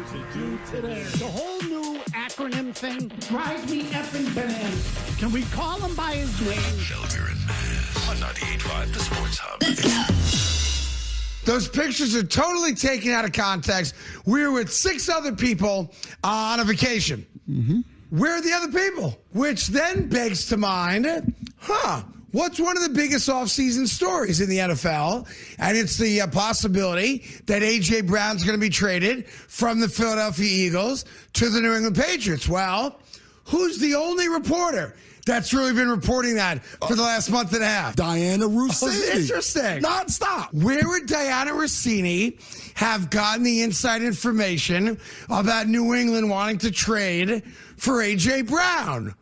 to do today. The whole new acronym thing drives me effing bananas. Can we call him by his name? Felger and Mazz on 98.5 The Sports Hub. Let's go. Those pictures are totally taken out of context. We were with 6 other people on a vacation. Mm-hmm. Where are the other people? Which then begs to mind, what's one of the biggest offseason stories in the NFL? And it's the possibility that A.J. Brown's going to be traded from the Philadelphia Eagles to the New England Patriots. Well, who's the only reporter that's really been reporting that for the last month and a half? Dianna Russini. Oh, interesting. Nonstop. Where would Dianna Russini have gotten the inside information about New England wanting to trade for A.J. Brown?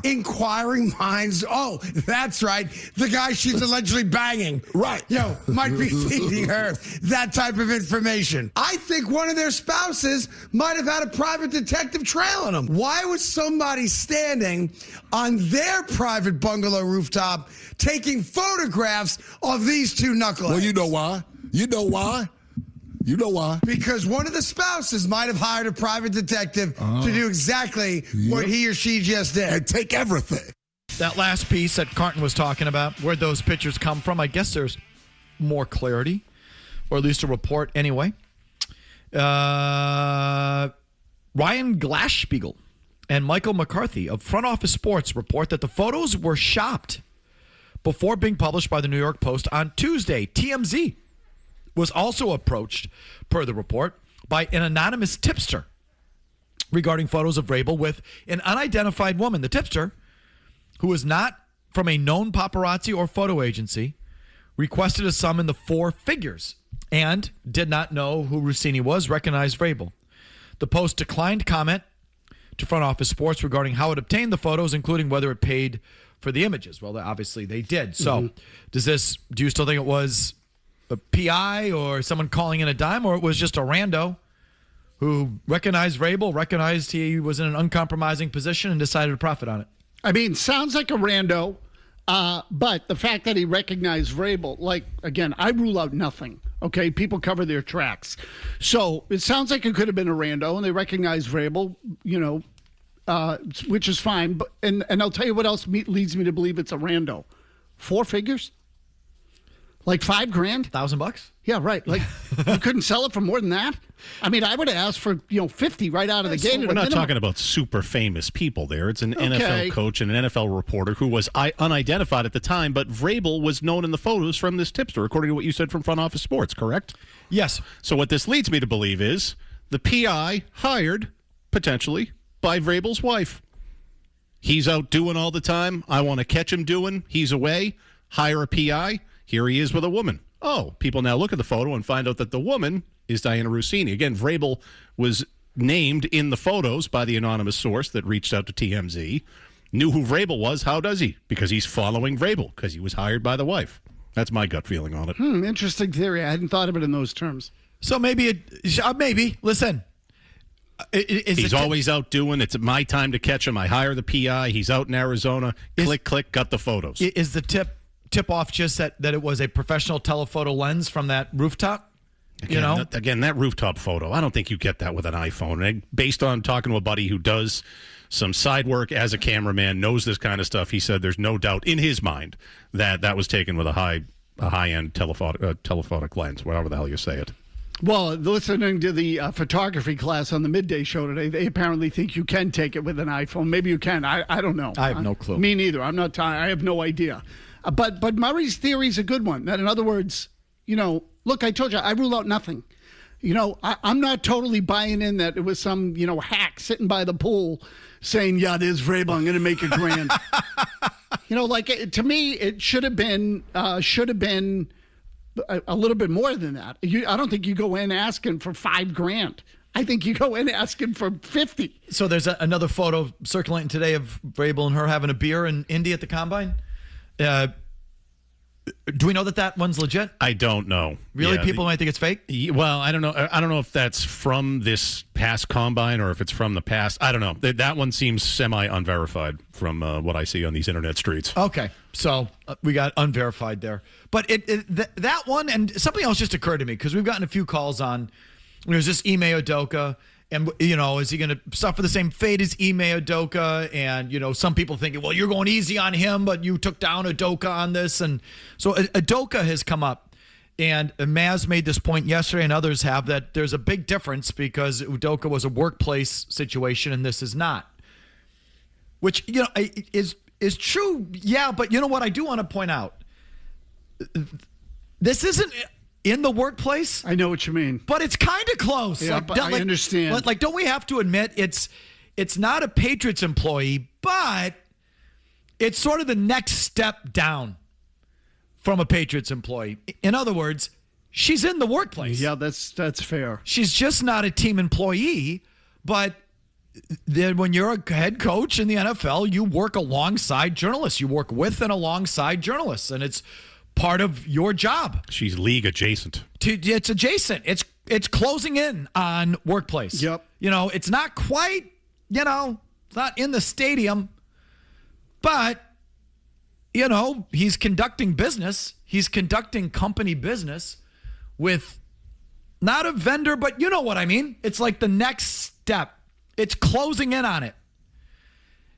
Inquiring minds. Oh, that's right. The guy she's allegedly banging. Right. Might be feeding her that type of information. I think one of their spouses might have had a private detective trailing them. Why was somebody standing on their private bungalow rooftop taking photographs of these two knuckleheads? Well, you know why? You know why? Because one of the spouses might have hired a private detective to do exactly what he or she just did. And take everything. That last piece that Carton was talking about, where those pictures come from, I guess there's more clarity, or at least a report anyway. Ryan Glassspiegel and Michael McCarthy of Front Office Sports report that the photos were shopped before being published by the New York Post on Tuesday. TMZ was also approached, per the report, by an anonymous tipster regarding photos of Vrabel with an unidentified woman. The tipster, who is not from a known paparazzi or photo agency, requested a sum in the 4 figures and did not know who Russini was, recognized Vrabel. The Post declined comment to Front Office Sports regarding how it obtained the photos, including whether it paid for the images. Well, obviously they did. So do you still think it was a PI or someone calling in a dime, or it was just a rando who recognized Vrabel, recognized he was in an uncompromising position and decided to profit on it? I mean, sounds like a rando, but the fact that he recognized Vrabel, again, I rule out nothing, okay? People cover their tracks. So it sounds like it could have been a rando, and they recognized Vrabel, which is fine. But and I'll tell you what else leads me to believe it's a rando. 4 figures? Like $5,000? $1,000? Yeah, right. Like, you couldn't sell it for more than that? I mean, I would have asked for, 50 right out of the gate. We're not talking about super famous people there. It's an NFL coach and an NFL reporter who was unidentified at the time, but Vrabel was known in the photos from this tipster, according to what you said from Front Office Sports, correct? Yes. So what this leads me to believe is the PI hired, potentially, by Vrabel's wife. He's out doing all the time. I want to catch him doing. He's away. Hire a PI. Here he is with a woman. Oh, people now look at the photo and find out that the woman is Dianna Russini. Again, Vrabel was named in the photos by the anonymous source that reached out to TMZ. Knew who Vrabel was. How does he? Because he's following Vrabel, because he was hired by the wife. That's my gut feeling on it. Interesting theory. I hadn't thought of it in those terms. So maybe, listen. He's always out doing, it's my time to catch him. I hire the PI. He's out in Arizona. Click, got the photos. Is the tip-off just that it was a professional telephoto lens from that rooftop? Again, that rooftop photo, I don't think you get that with an iPhone. And based on talking to a buddy who does some side work as a cameraman, knows this kind of stuff, he said there's no doubt in his mind that was taken with a high-end telephotic lens, whatever the hell you say it. Well, listening to the photography class on the midday show today, they apparently think you can take it with an iPhone. Maybe you can. I don't know. I have no clue. Me neither. I have no idea. But Murray's theory is a good one. That, in other words, look, I told you, I rule out nothing. I'm not totally buying in that it was some, hack sitting by the pool saying, yeah, there's Vrabel, I'm going to make $1,000. To me, it should have been a little bit more than that. I don't think you go in asking for $5,000. I think you go in asking for 50. So there's another photo circulating today of Vrabel and her having a beer in Indy at the Combine. Do we know that one's legit? I don't know. Really? Yeah, people might think it's fake? Well, I don't know. I don't know if that's from this past Combine or if it's from the past. I don't know. That one seems semi-unverified from what I see on these internet streets. Okay. So we got unverified there. But that one and something else just occurred to me because we've gotten a few calls on There's this Ime Udoka. And, is he going to suffer the same fate as Ime Udoka? And, some people thinking, well, you're going easy on him, but you took down Udoka on this. And so Udoka has come up. And Mazz made this point yesterday, and others have, that there's a big difference because Udoka was a workplace situation and this is not. Which, is true. Yeah, but you know what I do want to point out? This isn't in the workplace. I know what you mean. But it's kind of close. Yeah, but I understand. Like, don't we have to admit it's not a Patriots employee, but it's sort of the next step down from a Patriots employee. In other words, she's in the workplace. Yeah, that's fair. She's just not a team employee, but then when you're a head coach in the NFL, you work alongside journalists. You work with and alongside journalists, and it's part of your job. She's league adjacent. It's adjacent. It's closing in on workplace. Yep. It's not quite, it's not in the stadium, but, he's conducting business. He's conducting company business with not a vendor, but you know what I mean? It's like the next step. It's closing in on it.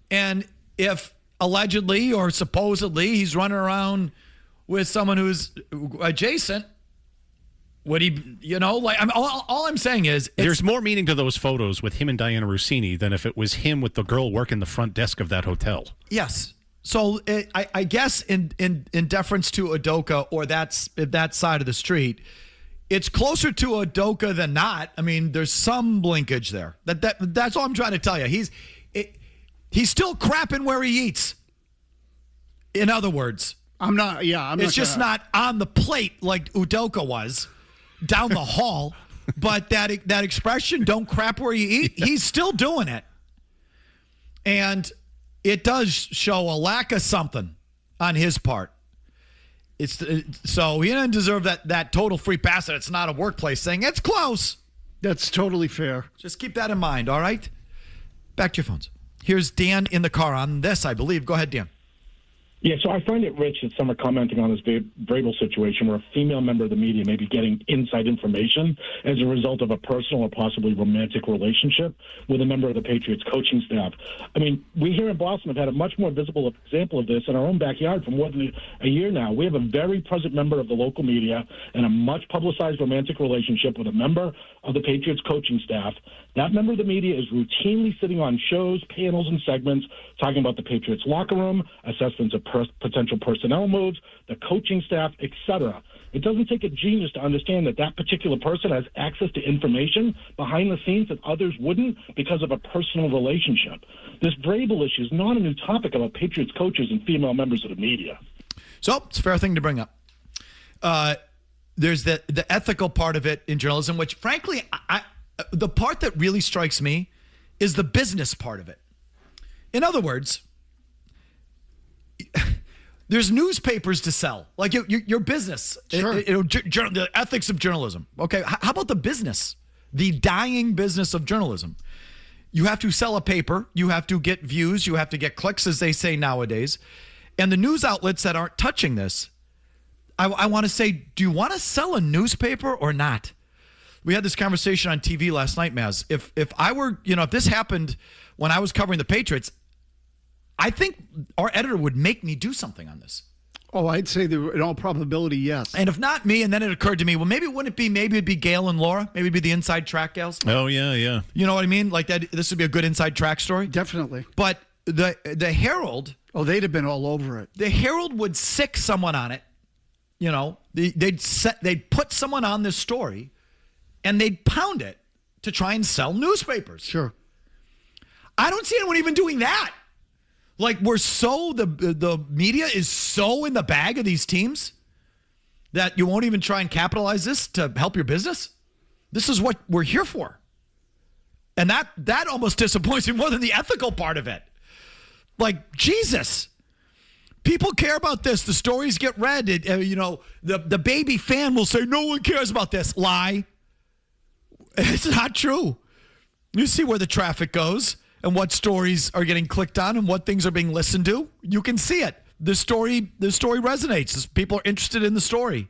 And if allegedly or supposedly he's running around with someone who's adjacent, would he, all I'm saying is there's more meaning to those photos with him and Dianna Russini than if it was him with the girl working the front desk of that hotel. Yes. So I guess in deference to Udoka or that side of the street, it's closer to Udoka than not. I mean, there's some linkage there. That's all I'm trying to tell you. He's still crapping where he eats. In other words. It's just not on the plate like Udoka was down the hall. But that expression, don't crap where you eat, he's still doing it. And it does show a lack of something on his part. So he didn't deserve that total free pass, and it's not a workplace thing. It's close. That's totally fair. Just keep that in mind, all right? Back to your phones. Here's Dan in the car on this, I believe. Go ahead, Dan. Yeah, so I find it rich that some are commenting on this Vrabel situation where a female member of the media may be getting inside information as a result of a personal or possibly romantic relationship with a member of the Patriots coaching staff. I mean, we here in Boston have had a much more visible example of this in our own backyard for more than a year now. We have a very present member of the local media and a much publicized romantic relationship with a member of the Patriots coaching staff. That member of the media is routinely sitting on shows, panels, and segments talking about the Patriots locker room, assessments of potential personnel moves, the coaching staff, etc. It doesn't take a genius to understand that particular person has access to information behind the scenes that others wouldn't because of a personal relationship. This Vrabel issue is not a new topic about Patriots coaches and female members of the media. So it's a fair thing to bring up. There's the ethical part of it in journalism, which frankly, the part that really strikes me is the business part of it. In other words, there's newspapers to sell, like your business, sure. The ethics of journalism. Okay, how about the business, the dying business of journalism? You have to sell a paper, you have to get views, you have to get clicks, as they say nowadays. And the news outlets that aren't touching this, I want to say, do you want to sell a newspaper or not? We had this conversation on TV last night, Mazz. If I were, if this happened when I was covering the Patriots, I think our editor would make me do something on this. Oh, I'd say in all probability, yes. And if not me, and then it occurred to me, well, maybe it'd be Gail and Laura. Maybe it'd be the inside track gals. Oh, yeah, yeah. You know what I mean? Like that. This would be a good inside track story. Definitely. But the Herald. Oh, they'd have been all over it. The Herald would sick someone on it. They'd put someone on this story, and they'd pound it to try and sell newspapers. Sure. I don't see anyone even doing that. Like, the media is so in the bag of these teams that you won't even try and capitalize this to help your business. This is what we're here for. And that almost disappoints me more than the ethical part of it. Like, Jesus. People care about this. The stories get read. The baby fan will say, no one cares about this. Lie. It's not true. You see where the traffic goes and what stories are getting clicked on and what things are being listened to. You can see it. The story resonates. People are interested in the story.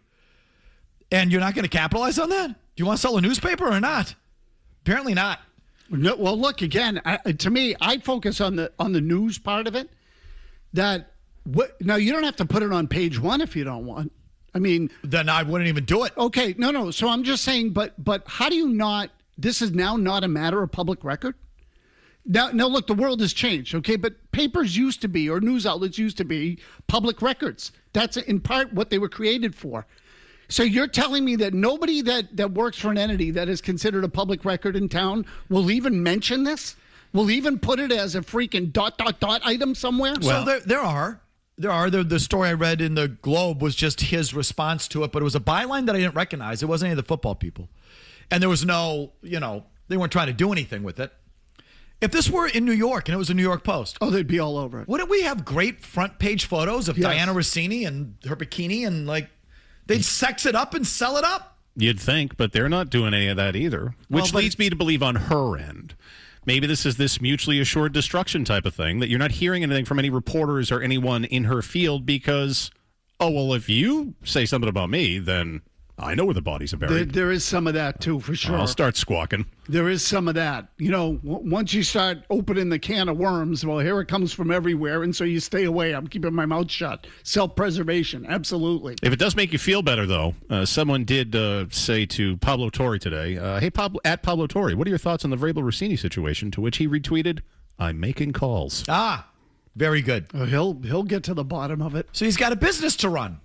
And you're not going to capitalize on that? Do you want to sell a newspaper or not? Apparently not. No, well, look again. To me, I focus on the news part of it. Now you don't have to put it on page one if you don't want. I mean, then I wouldn't even do it. Okay, no. So I'm just saying, but how do you not? This is now not a matter of public record. Now, look, the world has changed, okay? But papers used to be, or news outlets used to be, public records. That's in part what they were created for. So you're telling me that nobody that works for an entity that is considered a public record in town will even mention this? Will even put it as a freaking ... item somewhere? Well, so there are. The story I read in the Globe was just his response to it, but it was a byline that I didn't recognize. It wasn't any of the football people. And there was no, they weren't trying to do anything with it. If this were in New York and it was a New York Post. Oh, they'd be all over it. Wouldn't we have great front page photos of Dianna Russini and her bikini and they'd sex it up and sell it up? You'd think, but they're not doing any of that either, which leads me to believe on her end. Maybe this is this mutually assured destruction type of thing, that you're not hearing anything from any reporters or anyone in her field because, if you say something about me, then I know where the bodies are buried. There is some of that, too, for sure. I'll start squawking. There is some of that. Once you start opening the can of worms, well, here it comes from everywhere, and so you stay away. I'm keeping my mouth shut. Self-preservation, absolutely. If it does make you feel better, though, someone did say to Pablo Torre today, hey, Pablo Torre, what are your thoughts on the Vrabel Russini situation? To which he retweeted, I'm making calls. Very good. He'll get to the bottom of it. So he's got a business to run.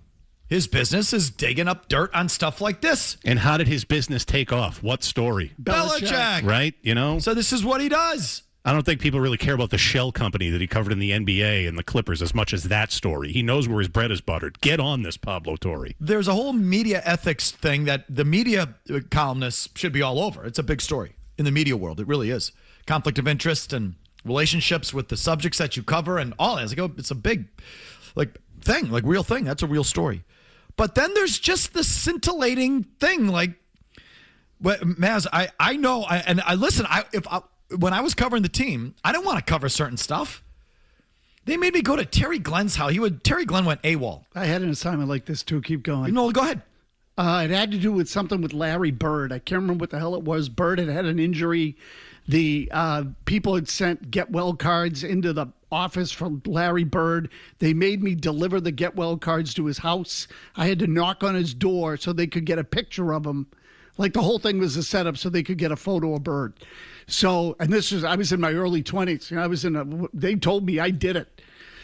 His business is digging up dirt on stuff like this. And how did his business take off? What story? Belichick. Right? So this is what he does. I don't think people really care about the shell company that he covered in the NBA and the Clippers as much as that story. He knows where his bread is buttered. Get on this, Pablo Torre. There's a whole media ethics thing that the media columnists should be all over. It's a big story in the media world. It really is. Conflict of interest and relationships with the subjects that you cover and all that. It's a big thing, real thing. That's a real story. But then there's just the scintillating thing, Mazz, I know, listen. When I was covering the team, I didn't want to cover certain stuff. They made me go to Terry Glenn's house. Terry Glenn went AWOL. I had an assignment like this too. Keep going. No, go ahead. It had to do with something with Larry Bird. I can't remember what the hell it was. Bird had an injury. The people had sent get well cards into the office from Larry Bird. They made me deliver the get well cards to his house. I had to knock on his door so they could get a picture of him. The whole thing was a setup so they could get a photo of Bird. So, and I was in my early 20s. They told me I did it.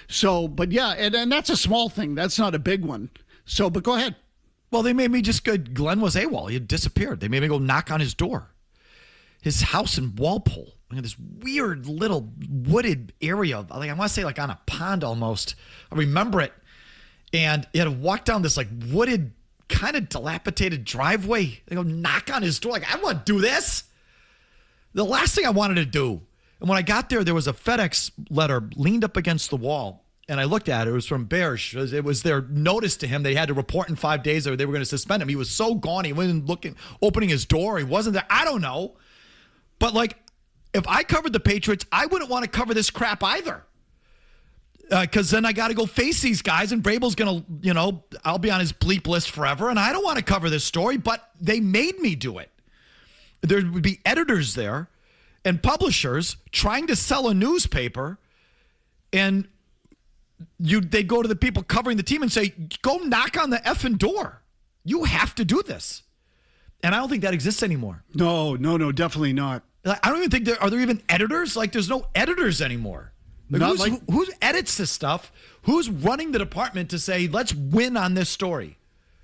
So, but yeah, and that's a small thing. That's not a big one. So, but go ahead. Well, they made me just go, Glenn was AWOL. He had disappeared. They made me go knock on his door. His house in Walpole. This weird little wooded area. I want to say on a pond almost. I remember it. And you had to walk down this wooded, kind of dilapidated driveway. They go knock on his door. I want to do this. The last thing I wanted to do. And when I got there was a FedEx letter leaned up against the wall. And I looked at it. It was from Bears. It was their notice to him. They had to report in 5 days or they were going to suspend him. He was so gone. He wasn't opening his door. He wasn't there. I don't know. But if I covered the Patriots, I wouldn't want to cover this crap either. Because then I got to go face these guys and Vrabel's going to, I'll be on his bleep list forever. And I don't want to cover this story, but they made me do it. There would be editors there and publishers trying to sell a newspaper. And they go to the people covering the team and say, go knock on the effing door. You have to do this. And I don't think that exists anymore. No, definitely not. I don't even think are there even editors? There's no editors anymore. Who edits this stuff? Who's running the department to say, let's win on this story?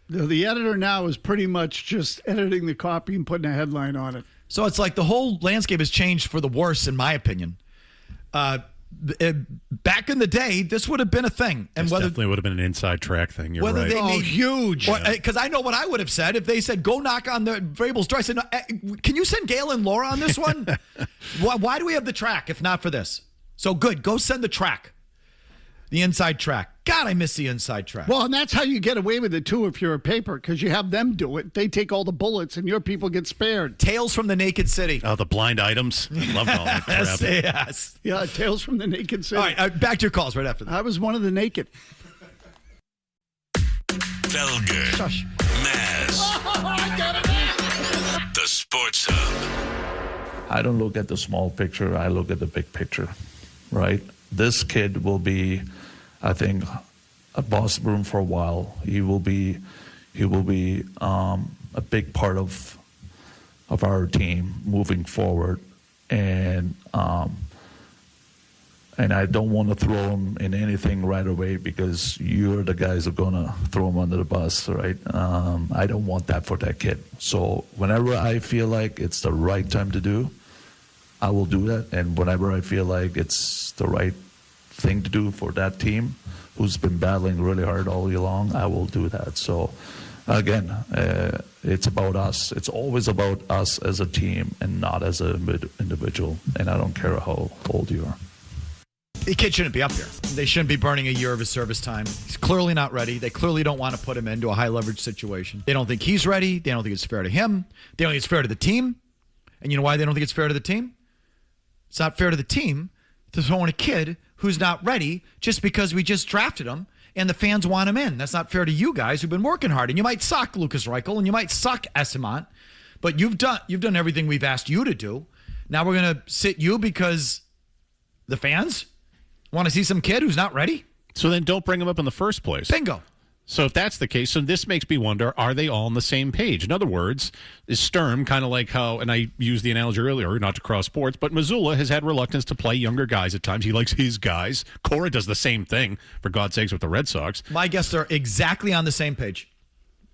The editor now is pretty much just editing the copy and putting a headline on it. So it's the whole landscape has changed for the worse, in my opinion. Back in the day, this would have been a thing. And this definitely would have been an inside track thing. You're right. Huge. Because I know what I would have said if they said, go knock on the Vrabel's door. I said, no, can you send Gail and Laura on this one? Why do we have the track if not for this? So good. Go send the track. The inside track. God, I miss the inside track. Well, and that's how you get away with it, too, if you're a paper, because you have them do it. They take all the bullets, and your people get spared. Tales from the Naked City. Oh, the blind items. I love all that crap. Yes. Yeah, Tales from the Naked City. All right, back to your calls right after that. I was one of the naked. Felger. Shush. Mazz. Oh, I got it. Sports Hub. I don't look at the small picture. I look at the big picture, right? This kid will be, I think, a boss Bruin for a while. He will be a big part of our team moving forward, and I don't want to throw him in anything right away because you're the guys who are going to throw him under the bus, right? I don't want that for that kid. So whenever I feel like it's the right time to do, I will do that. And whenever I feel like it's the right thing to do for that team who's been battling really hard all year long, I will do that. So again, it's about us. It's always about us as a team and not as an individual. And I don't care how old you are. The kid shouldn't be up here. They shouldn't be burning a year of his service time. He's clearly not ready. They clearly don't want to put him into a high leverage situation. They don't think he's ready. They don't think it's fair to him. They don't think it's fair to the team. And you know why they don't think it's fair to the team? It's not fair to the team to throw in a kid who's not ready just because we just drafted him and the fans want him in. That's not fair to you guys who've been working hard. And you might suck, Lucas Reichel, and you might suck, Esamont, but you've done everything we've asked you to do. Now we're going to sit you because the fans want to see some kid who's not ready? So then don't bring him up in the first place. Bingo. So if that's the case, so this makes me wonder, are they all on the same page? In other words, is Sturm kind of like how, and I used the analogy earlier, not to cross sports, but Missoula has had reluctance to play younger guys at times. He likes his guys. Cora does the same thing, for God's sakes, with the Red Sox. My guess they're exactly on the same page.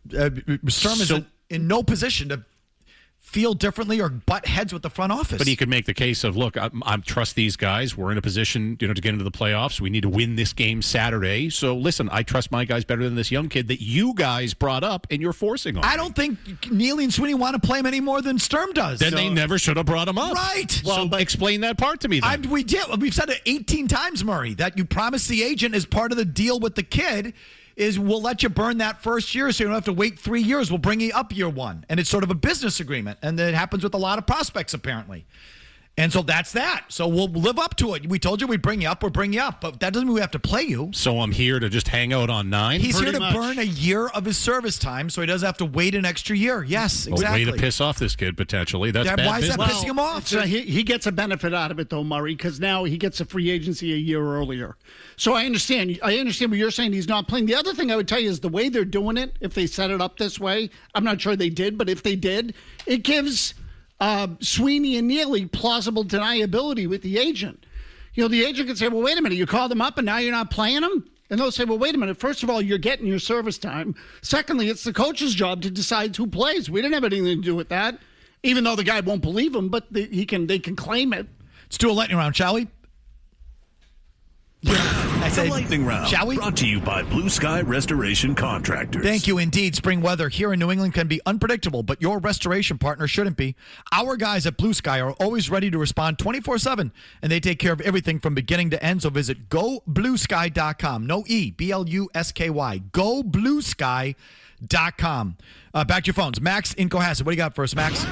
Sturm is in no position to feel differently or butt heads with the front office. But he could make the case of, look, I trust these guys. We're in a position, to get into the playoffs. We need to win this game Saturday. So listen, I trust my guys better than this young kid that you guys brought up and you're forcing on. I don't think Neely and Sweeney want to play him any more than Sturm does. Then they never should have brought him up. Right. Well, so explain that part to me then. We did. We've said it 18 times, Murray, that you promised the agent as part of the deal with the kid is we'll let you burn that first year so you don't have to wait 3 years. We'll bring you up year one. And it's sort of a business agreement. And it happens with a lot of prospects, apparently. And so that's that. So we'll live up to it. We told you we'd bring you up. We'll bring you up. But that doesn't mean we have to play you. So I'm here to just hang out on 9? He's here to burn a year of his service time so he doesn't have to wait an extra year. Yes, exactly. A way to piss off this kid, potentially. That's bad why is business. that pissing him off? He gets a benefit out of it, though, Murray, because now he gets a free agency a year earlier. So I understand. I understand what you're saying. He's not playing. The other thing I would tell you is the way they're doing it, if they set it up this way, I'm not sure they did, but if they did, it gives Sweeney and Neely plausible deniability with the agent. The agent can say, well, wait a minute, you called them up and now you're not playing them? And they'll say, well, wait a minute. First of all, you're getting your service time. Secondly, it's the coach's job to decide who plays. We didn't have anything to do with that, even though the guy won't believe him, but they can claim it. Let's do a lightning round, shall we? The lightning round, shall we? Brought to you by Blue Sky Restoration Contractors. Thank you indeed. Spring weather here in New England can be unpredictable, but your restoration partner shouldn't be. Our guys at Blue Sky are always ready to respond 24/7, and they take care of everything from beginning to end. So visit gobluesky.com. No E, BLUSKY. Gobluesky.com. Back to your phones. Max in Cohasset. What do you got for us, Max?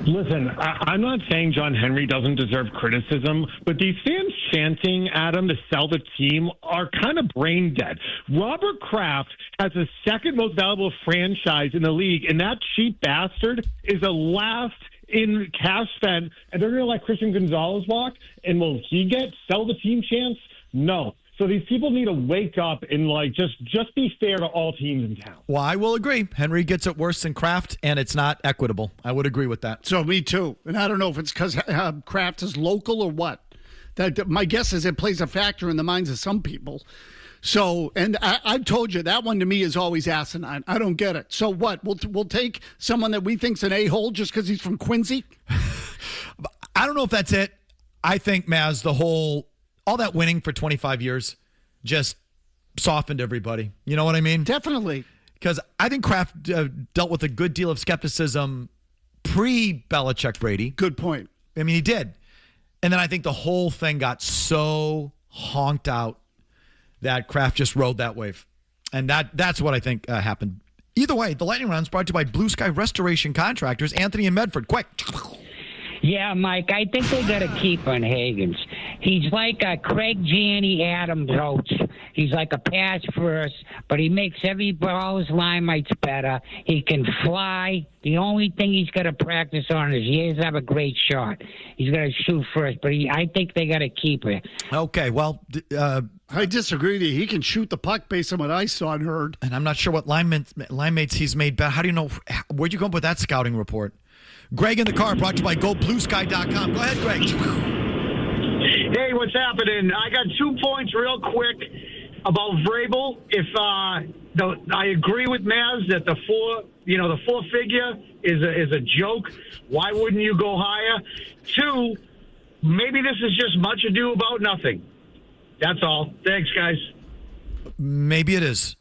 Listen, I'm not saying John Henry doesn't deserve criticism, but these fans chanting at him to sell the team are kind of brain dead. Robert Kraft has the second most valuable franchise in the league, and that cheap bastard is the last in cash spent, and they're going to let Christian Gonzalez walk, and will he get sell the team chance? No. So these people need to wake up and just be fair to all teams in town. Well, I will agree. Henry gets it worse than Kraft, and it's not equitable. I would agree with that. So me too. And I don't know if it's because Kraft is local or what. My guess is it plays a factor in the minds of some people. So, and I've told you, that one to me is always asinine. I don't get it. So what? We'll take someone that we think's an a-hole just because he's from Quincy? I don't know if that's it. I think, Mazz, all that winning for 25 years just softened everybody. You know what I mean? Definitely. Because I think Kraft dealt with a good deal of skepticism pre-Belichick Brady. Good point. I mean, he did. And then I think the whole thing got so honked out that Kraft just rode that wave. And that's what I think happened. Either way, the Lightning Round is brought to you by Blue Sky Restoration Contractors. Anthony and Medford, quick. Yeah, Mike, I think they got to keep on Hagens. He's like a Craig Gianni Adams Oates. He's like a pass first, but he makes every ball's line mates better. He can fly. The only thing he's got to practice on is he has to have a great shot. He's got to shoot first, but I think they got to keep it. Okay, well, I disagree with you. He can shoot the puck based on what I saw and heard. and I'm not sure what line mates he's made better. How do you know? Where'd you come up with that scouting report? Greg in the car, brought to you by GoBlueSky.com. Go ahead, Greg. Hey, what's happening? I got 2 points real quick about Vrabel. If I agree with Mazz that the four figure is a joke. Why wouldn't you go higher? 2, maybe this is just much ado about nothing. That's all. Thanks, guys. Maybe it is.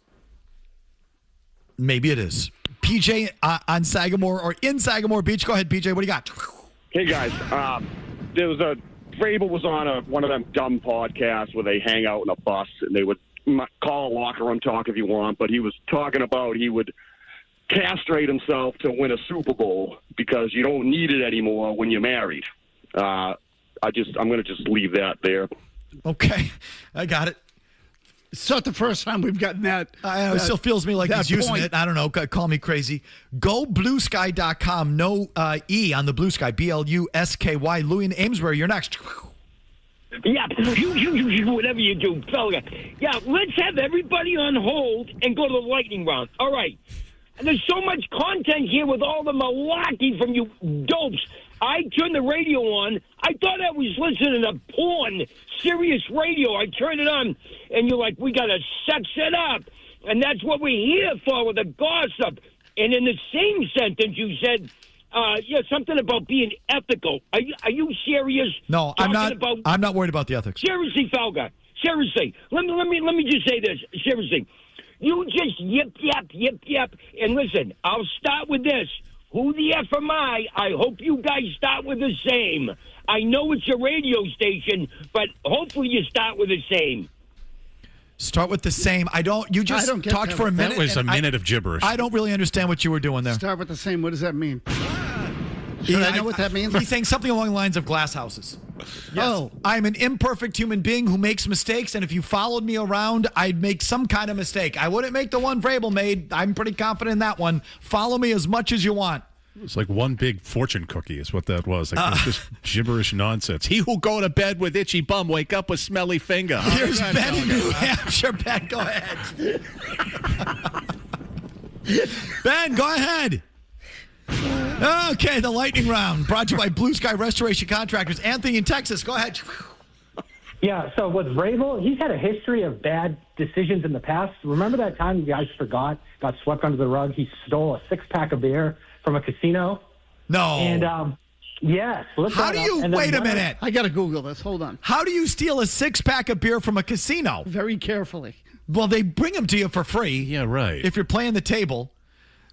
Maybe it is. PJ on Sagamore or in Sagamore Beach. Go ahead, PJ. What do you got? Hey, guys. Vrabel was on one of them dumb podcasts where they hang out in a bus and they would call a locker room talk if you want, but he was talking about he would castrate himself to win a Super Bowl because you don't need it anymore when you're married. I'm going to just leave that there. Okay, I got it. It's not the first time we've gotten that. It still feels me like he's using it. I don't know. Call me crazy. GoBlueSky.com. No E on the Blue Sky. BLUSKY. Louis in Amesbury, you're next. Yeah, whatever you do, Felger. Yeah, let's have everybody on hold and go to the lightning round. All right. And there's so much content here with all the malarkey from you dopes. I turned the radio on. I thought I was listening to porn, Sirius radio. I turned it on, and you're like, we got to sex it up. And that's what we're here for, with the gossip. And in the same sentence, you said, something about being ethical. Are you serious? No, I'm not. I'm not worried about the ethics. Seriously, Felger. Seriously. Let me just say this. Seriously. You just yip. And listen, I'll start with this. Who the F am I? I hope you guys start with the same. I know it's a radio station, but hopefully you start with the same. Start with the same. You just talked for a minute. That was a minute of gibberish. I don't really understand what you were doing there. Start with the same. What does that mean? Should I know what that means? He's saying something along the lines of glass houses. Yes. Oh. I'm an imperfect human being who makes mistakes, and if you followed me around, I'd make some kind of mistake. I wouldn't make the one Vrabel made. I'm pretty confident in that one. Follow me as much as you want. It's like one big fortune cookie is what that was. Like just gibberish nonsense. He who'll go to bed with itchy bum, wake up with smelly finger. Here's Ben in New Hampshire. Ben, go ahead. Ben, go ahead. Okay, the lightning round brought to you by Blue Sky Restoration Contractors. Anthony in Texas, go ahead. Yeah, so with Vrabel, he's had a history of bad decisions in the past. Remember that time you guys got swept under the rug? He stole a 6-pack of beer from a casino? No. And, yes. How do you, wait a minute. I got to Google this. Hold on. How do you steal a 6-pack of beer from a casino? Very carefully. Well, they bring them to you for free. Yeah, right. If you're playing the table.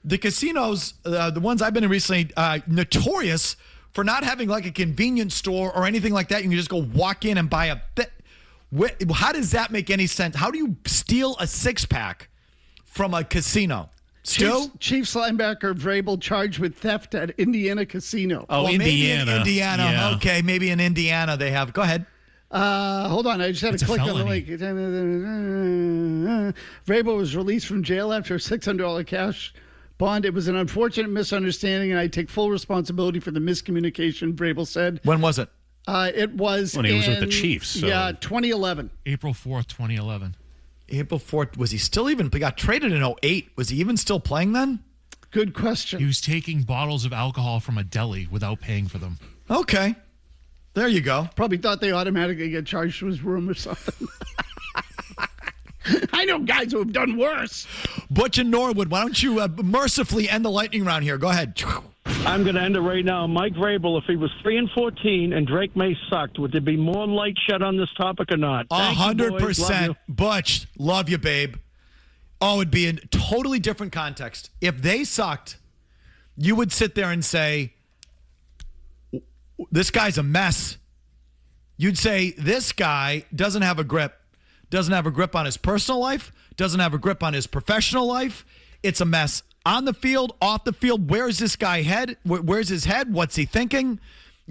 The casinos, the ones I've been in recently, notorious for not having like a convenience store or anything like that. You can just go walk in and buy how does that make any sense? How do you steal a 6-pack from a casino? Chiefs linebacker Vrabel charged with theft at Indiana casino. Oh, well, Indiana. Maybe in Indiana. Yeah. Okay, maybe in Indiana they have. Go ahead. Hold on. I just had to click on the link. Vrabel was released from jail after a $600 cash bond. It was an unfortunate misunderstanding, and I take full responsibility for the miscommunication, Vrabel said. When was it? It was when he was with the Chiefs. So. Yeah, 2011. April 4th, 2011. April 4th. Was he still he got traded in 2008. Was he even still playing then? Good question. He was taking bottles of alcohol from a deli without paying for them. Okay. There you go. Probably thought they automatically get charged to his room or something. I know guys who have done worse. Butch and Norwood, why don't you mercifully end the lightning round here? Go ahead. I'm going to end it right now. Mike Vrabel, if he was 3-14 and Drake May sucked, would there be more light shed on this topic or not? 100%. Butch, love you, babe. Oh, it'd be a totally different context. If they sucked, you would sit there and say, this guy's a mess. You'd say, this guy doesn't have a grip. Doesn't have a grip on his personal life. Doesn't have a grip on his professional life. It's a mess. On the field, off the field, where's this guy head? Where's his head? What's he thinking?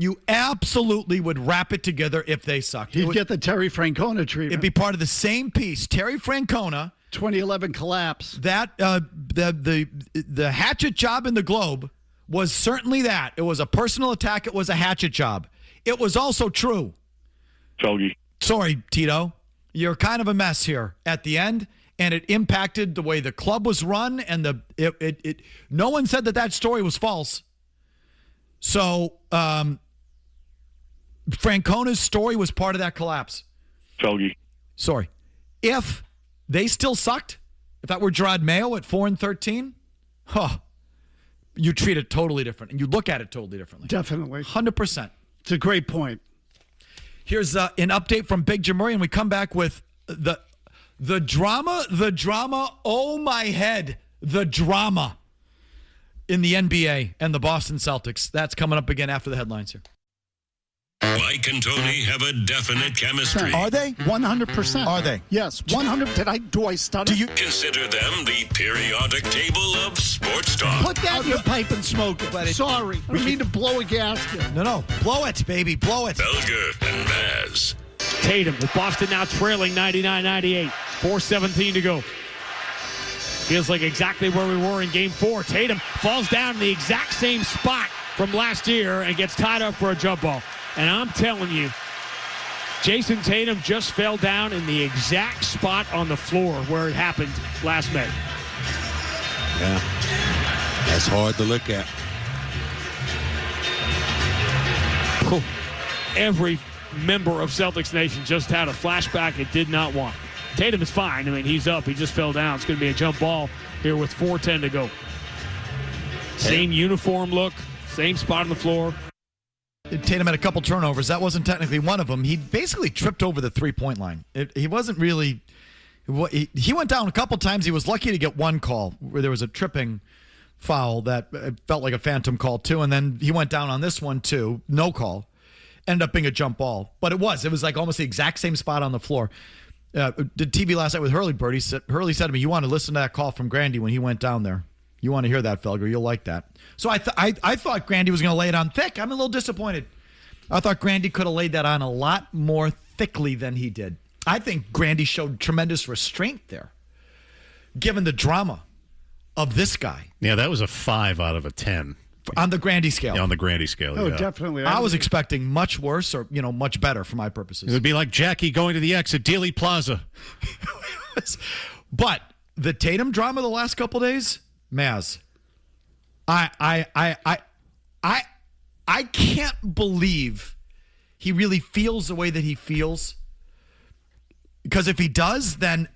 You absolutely would wrap it together if they sucked. You'd get the Terry Francona treatment. It'd be part of the same piece. Terry Francona, 2011 collapse. That the hatchet job in the Globe was certainly that. It was a personal attack. It was a hatchet job. It was also true. Felger. Sorry, Tito. You're kind of a mess here at the end, and it impacted the way the club was run, and no one said that story was false. So Francona's story was part of that collapse. Felger. Sorry. If they still sucked, if that were Gerard Mayo at 4-13, you treat it totally different, and you look at it totally differently. Definitely. 100%. It's a great point. Here's an update from Big Jim Murray, and we come back with the drama, oh my head, the drama in the NBA and the Boston Celtics. That's coming up again after the headlines here. Mike and Tony have a definite chemistry. Are they? 100%. Are they? Yes, 100. Do I stutter? Do you consider them the periodic table of sports talk? Put that in your pipe and smoke it. Sorry. We need to blow a gasket. No. Blow it, baby. Blow it. Felger and Mazz. Tatum with Boston now trailing 99-98. 4:17 to go. Feels like exactly where we were in Game 4. Tatum falls down in the exact same spot from last year and gets tied up for a jump ball. And I'm telling you, Jayson Tatum just fell down in the exact spot on the floor where it happened last May. Yeah, that's hard to look at. Every member of Celtics Nation just had a flashback it did not want. Tatum is fine. I mean, he's up. He just fell down. It's going to be a jump ball here with 4:10 to go. Same uniform look, same spot on the floor. Tatum had a couple turnovers. That wasn't technically one of them. He basically tripped over the three-point line. He wasn't really – he went down a couple times. He was lucky to get one call where there was a tripping foul that felt like a phantom call too, and then he went down on this one too. No call. Ended up being a jump ball. But it was like almost the exact same spot on the floor. Did TV last night with Hurley Bird. Hurley said to me, you want to listen to that call from Grandy when he went down there. You want to hear that, Felger. You'll like that. So I thought Grandy was going to lay it on thick. I'm a little disappointed. I thought Grandy could have laid that on a lot more thickly than he did. I think Grandy showed tremendous restraint there, given the drama of this guy. Yeah, that was a 5 out of a 10. On the Grandy scale. Yeah, on the Grandy scale, Oh, yeah. definitely. I was expecting much worse or, much better for my purposes. It would be like Jackie going to the X at Dealey Plaza. But the Tatum drama the last couple days, Mazz, I can't believe he really feels the way that he feels. Because if he does, then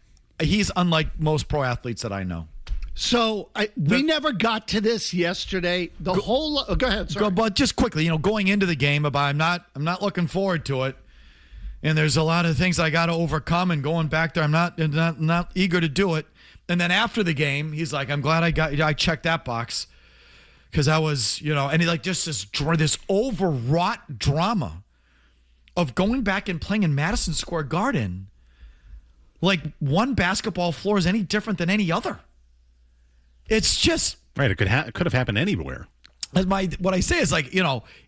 he's unlike most pro athletes that I know. So we never got to this yesterday. Go ahead. Sorry. But just quickly, going into the game, I'm not looking forward to it. And there's a lot of things I got to overcome. And going back there, I'm not eager to do it. And then after the game, he's like, "I'm glad I checked that box because I was, And he just this overwrought drama of going back and playing in Madison Square Garden, like one basketball floor is any different than any other. It's just right. It could have happened anywhere. What I say is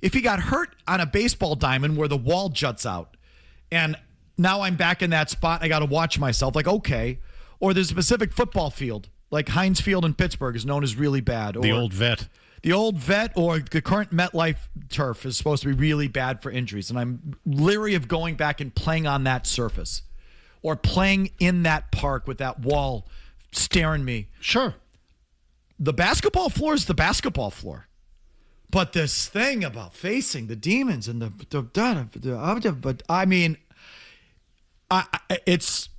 if he got hurt on a baseball diamond where the wall juts out, and now I'm back in that spot, I got to watch myself. Okay, or there's a specific football field like Heinz Field in Pittsburgh is known as really bad. Or the old vet, or the current MetLife turf is supposed to be really bad for injuries, and I'm leery of going back and playing on that surface, or playing in that park with that wall staring me. Sure. The basketball floor is the basketball floor. But this thing about facing the demons and but I mean, it's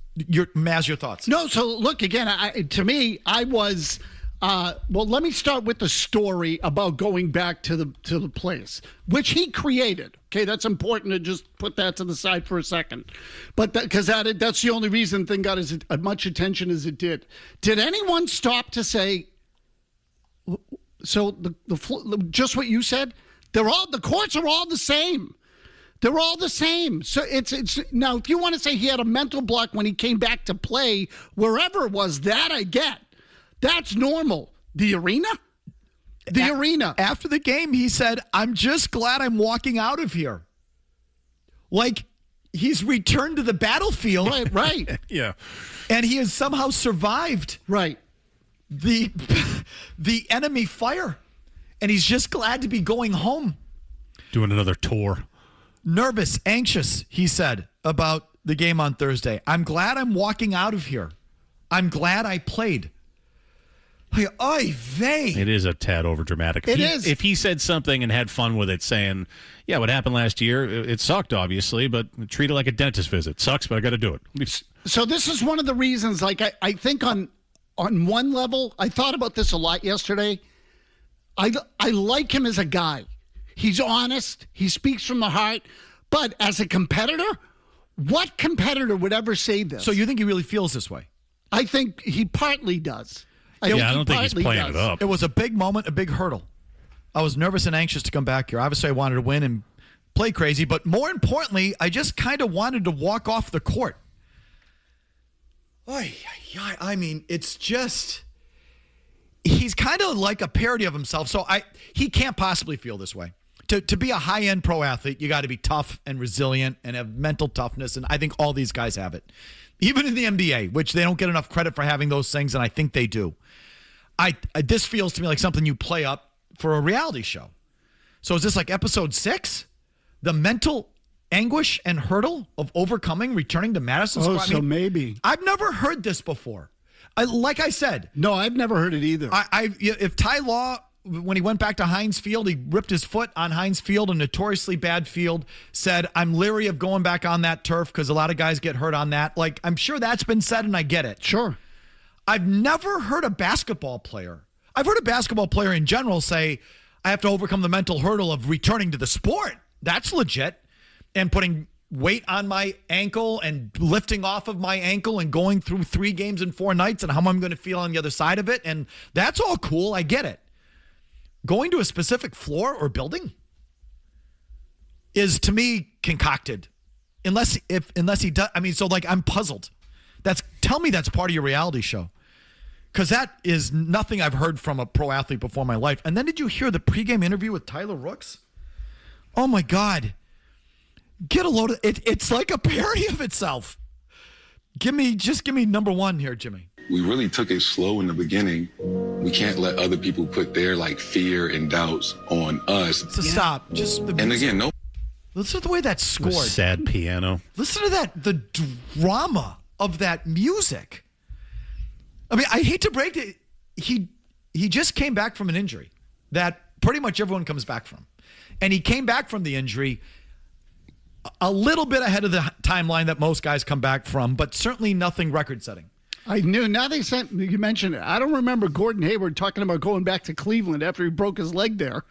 Mazz, your thoughts. No, so look again. To me, I was. Well, let me start with the story about going back to the place which he created. Okay, that's important to just put that to the side for a second, but because that's the only reason the thing got as much attention as it did. Did anyone stop to say? So just what you said, the courts are all the same. They're all the same. So it's now if you want to say he had a mental block when he came back to play wherever it was, that I get. That's normal. The arena? The arena. After the game, he said, "I'm just glad I'm walking out of here." Like he's returned to the battlefield. Right. Yeah. And he has somehow survived. Right. The enemy fire. And he's just glad to be going home. Doing another tour. Nervous, anxious, he said about the game on Thursday. "I'm glad I'm walking out of here. I'm glad I played." Oy vey. It is a tad overdramatic. It is. If he said something and had fun with it, saying, "Yeah, what happened last year? It sucked, obviously, but treat it like a dentist visit. Sucks, but I got to do it." So this is one of the reasons. Like I think on one level, I thought about this a lot yesterday. I like him as a guy. He's honest. He speaks from the heart. But as a competitor, what competitor would ever say this? So you think he really feels this way? I think he partly does. I don't think he's playing it up. It was a big moment, a big hurdle. I was nervous and anxious to come back here. Obviously, I wanted to win and play crazy, but more importantly, I just kind of wanted to walk off the court. I mean, it's just... He's kind of like a parody of himself, so he can't possibly feel this way. To be a high-end pro athlete, you got to be tough and resilient and have mental toughness, and I think all these guys have it. Even in the NBA, which they don't get enough credit for having those things, and I think they do. This feels to me like something you play up for a reality show. So is this like episode 6? The mental anguish and hurdle of overcoming, returning to Madison Square? So maybe. I've never heard this before. Like I said. No, I've never heard it either. If Ty Law, when he went back to Heinz Field, he ripped his foot on Heinz Field, a notoriously bad field, said, "I'm leery of going back on that turf because a lot of guys get hurt on that." Like, I'm sure that's been said, and I get it. Sure. I've never heard a basketball player. I've heard a basketball player in general say, "I have to overcome the mental hurdle of returning to the sport." That's legit. And putting weight on my ankle and lifting off of my ankle and going through 3 games in 4 nights and how I'm going to feel on the other side of it. And that's all cool. I get it. Going to a specific floor or building is, to me, concocted. Unless he does. I mean, so like I'm puzzled. Tell me that's part of your reality show. Because that is nothing I've heard from a pro athlete before in my life. And then did you hear the pregame interview with Tyler Rooks? Oh, my God. Get a load of it. It's like a parody of itself. Give me number 1 here, Jimmy. We really took it slow in the beginning. We can't let other people put their fear and doubts on us. So stop. And again, no. Listen to the way that's scored. Sad piano. Listen to that. The drama of that music. I mean, I hate to break it. He just came back from an injury that pretty much everyone comes back from. And he came back from the injury a little bit ahead of the timeline that most guys come back from, but certainly nothing record-setting. I knew. Now you mentioned it. I don't remember Gordon Hayward talking about going back to Cleveland after he broke his leg there.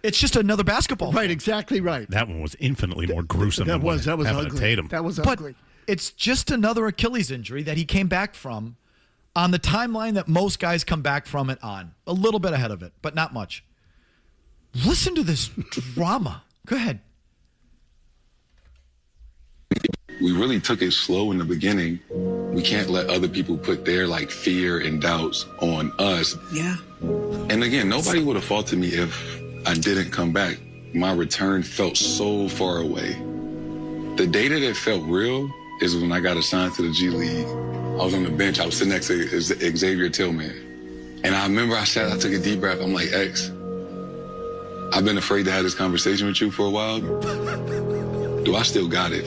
It's just another basketball. Right, exactly right. That one was infinitely more gruesome than that was ugly. Tatum. That was but ugly. It's just another Achilles injury that he came back from on the timeline that most guys come back from it on. A little bit ahead of it, but not much. Listen to this drama. Go ahead. We really took it slow in the beginning. We can't let other people put their fear and doubts on us. Yeah. And again, nobody would have faulted me if I didn't come back. My return felt so far away. The day that it felt real is when I got assigned to the G League. I was on the bench. I was sitting next to Xavier Tillman. And I remember I took a deep breath. I'm like, X, I've been afraid to have this conversation with you for a while. Do I still got it?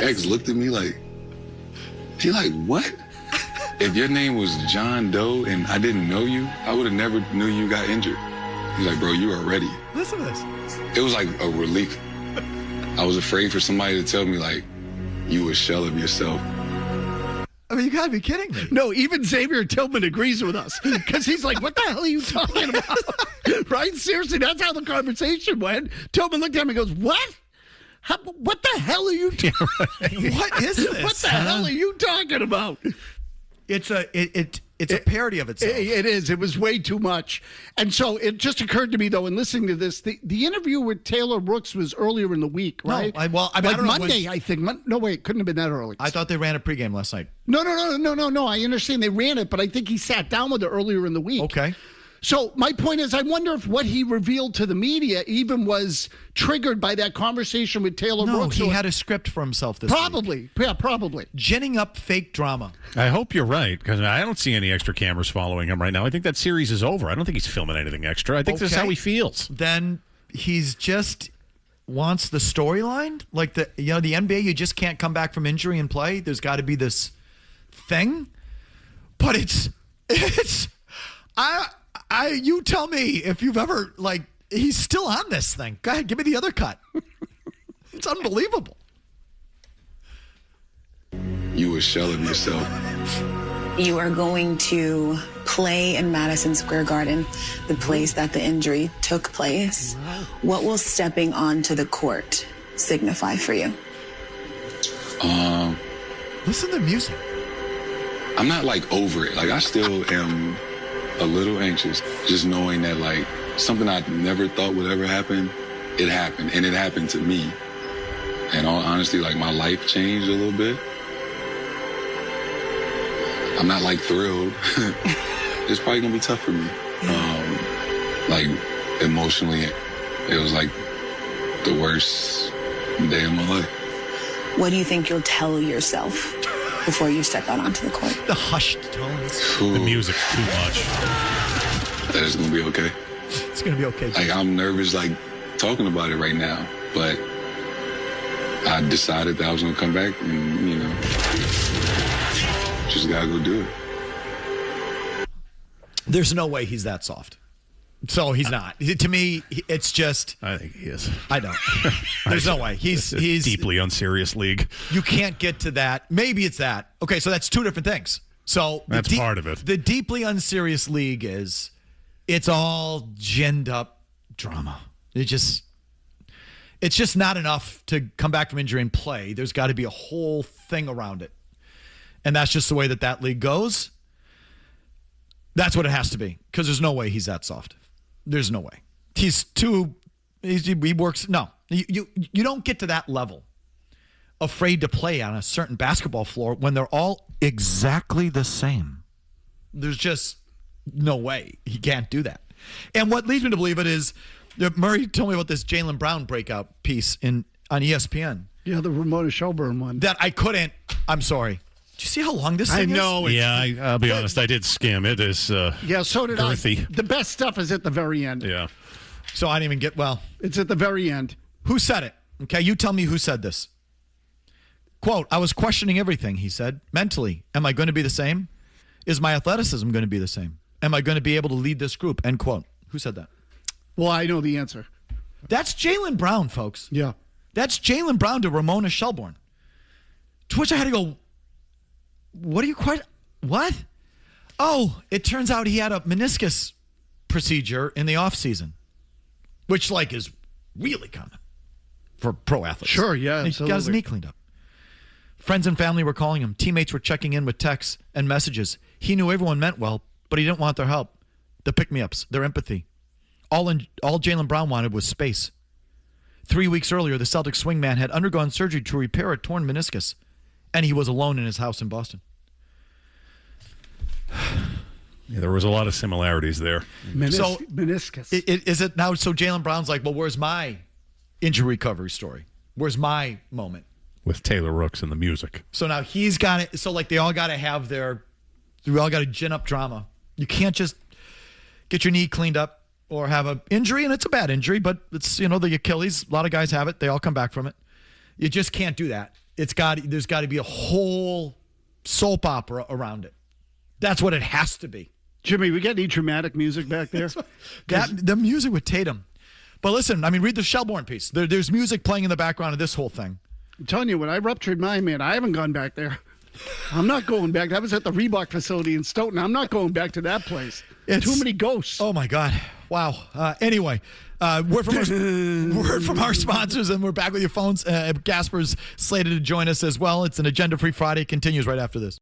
X looked at me she what? If your name was John Doe and I didn't know you, I would have never knew you got injured. He's like, bro, you are ready. Listen to this. It was like a relief. I was afraid for somebody to tell me you a shell of yourself. I mean, you gotta be kidding me. No, even Xavier Tillman agrees with us because he's like, what the hell are you talking about? Right? Seriously, that's how the conversation went. Tillman looked at me and goes, what? What the hell are you talking about? What is this? What the hell are you talking about? It's a parody of itself. It is. It was way too much. And so it just occurred to me, though, in listening to this, the interview with Taylor Rooks was earlier in the week, right? No, I don't know Monday, I think. No, wait, couldn't have been that early. I thought they ran a pregame last night. No. I understand they ran it, but I think he sat down with her earlier in the week. Okay. So my point is, I wonder if what he revealed to the media even was triggered by that conversation with Taylor Brooks. No, he had a script for himself this week. Probably. Ginning up fake drama. I hope you're right, because I don't see any extra cameras following him right now. I think that series is over. I don't think he's filming anything extra. I think this is how he feels. Then he's just wants the storyline. Like the NBA, you just can't come back from injury and play. There's got to be this thing. But you tell me if you've ever, he's still on this thing. Go ahead, give me the other cut. It's unbelievable. You were shelling yourself. You are going to play in Madison Square Garden, the place that the injury took place. What will stepping onto the court signify for you? Listen to the music. I'm not over it. I still am a little anxious, just knowing that something I never thought would ever happen, it happened, and it happened to me. And honestly, my life changed a little bit. I'm not thrilled. It's probably gonna be tough for me. Emotionally, it was the worst day of my life. What do you think you'll tell yourself before you step out onto the court? The hushed tones. The music's too much. That it's gonna be okay. It's gonna be okay. I'm nervous, talking about it right now, but I decided that I was gonna come back and, just gotta go do it. There's no way he's that soft. So he's not. To me, it's just. I think he is. I don't. There's no way. He's a deeply unserious league. You can't get to that. Maybe it's that. Okay, so that's two different things. So that's part of it. The deeply unserious league it's all ginned up drama. It's just not enough to come back from injury and play. There's got to be a whole thing around it. And that's just the way that league goes. That's what it has to be, because there's no way he's that soft. There's no way. He works. No, you don't get to that level afraid to play on a certain basketball floor when they're all exactly the same. There's just no way. He can't do that. And what leads me to believe it is, Murray told me about this Jaylen Brown breakout piece on ESPN. Yeah, the Ramona Shelburne one. That I couldn't. I'm sorry. Do you see how long this thing is? I know. I'll be honest. I did skim it. It's yeah, so did girthy. The best stuff is at the very end. Yeah. So I didn't even get, it's at the very end. Who said it? Okay, you tell me who said this. Quote, I was questioning everything, he said. Mentally, am I going to be the same? Is my athleticism going to be the same? Am I going to be able to lead this group? End quote. Who said that? Well, I know the answer. That's Jaylen Brown, folks. Yeah. That's Jaylen Brown to Ramona Shelburne. To which I had to go, what? Oh, it turns out he had a meniscus procedure in the offseason, which is really common for pro athletes. Sure, yeah, and he got his knee cleaned up. Friends and family were calling him. Teammates were checking in with texts and messages. He knew everyone meant well, but he didn't want their help, the pick-me-ups, their empathy. All Jaylen Brown wanted was space. 3 weeks earlier, the Celtics swingman had undergone surgery to repair a torn meniscus, and he was alone in his house in Boston. Yeah, there was a lot of similarities there. Meniscus. Is it now? So Jaylen Brown's like, well, where's my injury recovery story? Where's my moment? With Taylor Rooks and the music. So now he's got it. So they all got to have we all got to gin up drama. You can't just get your knee cleaned up or have an injury, and it's a bad injury, but it's, the Achilles. A lot of guys have it. They all come back from it. You just can't do that. There's got to be a whole soap opera around it. That's what it has to be. Jimmy, we got any dramatic music back there? The music with Tatum. But listen, read the Shelburne piece. There's music playing in the background of this whole thing. I'm telling you, when I ruptured my man, I haven't gone back there. I'm not going back. That was at the Reebok facility in Stoughton. I'm not going back to that place. Too many ghosts. Oh, my God. Wow. Anyway, word from our sponsors, and we're back with your phones. Gasper's slated to join us as well. It's an Agenda-Free Friday. Continues right after this.